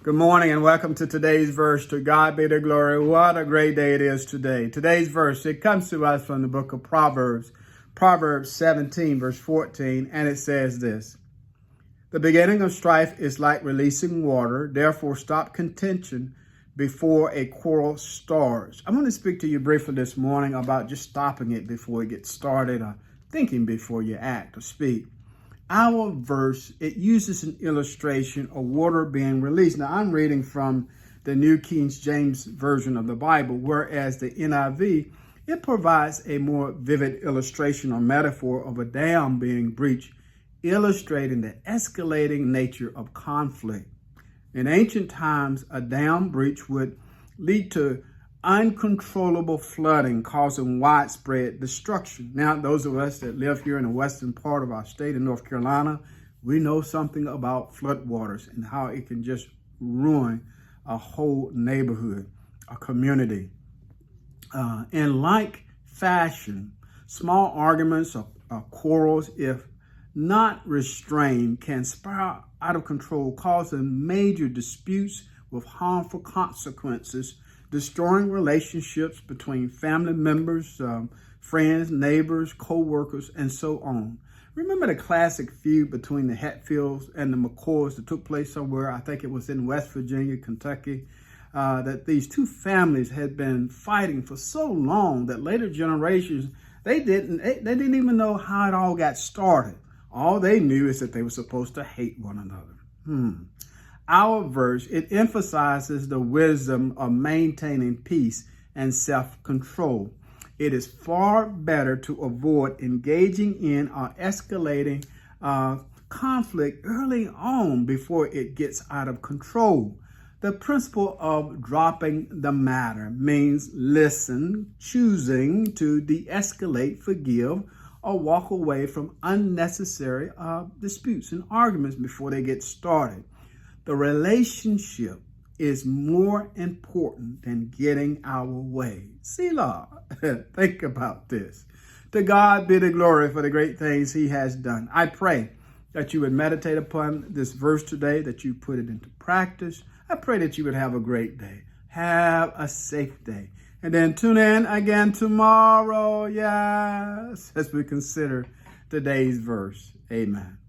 Good morning and welcome to today's verse. To God be the glory. What a great day it is today. Today's verse, it comes to us from the book of Proverbs, Proverbs 17, verse 14, and it says this: The beginning of strife is like releasing water, therefore stop contention before a quarrel starts. I'm going to speak to you briefly this morning about just stopping it before it gets started, or thinking before you act or speak. Our verse, it uses an illustration of water being released. Now, I'm reading from the New King James Version of the Bible, whereas the NIV, it provides a more vivid illustration or metaphor of a dam being breached, illustrating the escalating nature of conflict. In ancient times, a dam breach would lead to uncontrollable flooding, causing widespread destruction. Now, those of us that live here in the western part of our state in North Carolina, we know something about floodwaters and how it can just ruin a whole neighborhood, a community. In like fashion, small arguments or quarrels, if not restrained, can spiral out of control, causing major disputes with harmful consequences, destroying relationships between family members, friends, neighbors, co-workers, and so on. Remember the classic feud between the Hatfields and the McCoys that took place somewhere, I think it was in West Virginia, Kentucky, that these two families had been fighting for so long that later generations, they didn't even know how it all got started. All they knew is that they were supposed to hate one another. Our verse, it emphasizes the wisdom of maintaining peace and self-control. It is far better to avoid engaging in or escalating conflict early on before it gets out of control. The principle of dropping the matter means listen, choosing to de-escalate, forgive, or walk away from unnecessary disputes and arguments before they get started. The relationship is more important than getting our way. Selah, think about this. To God be the glory for the great things he has done. I pray that you would meditate upon this verse today, that you put it into practice. I pray that you would have a great day. Have a safe day. And then tune in again tomorrow, yes, as we consider today's verse. Amen.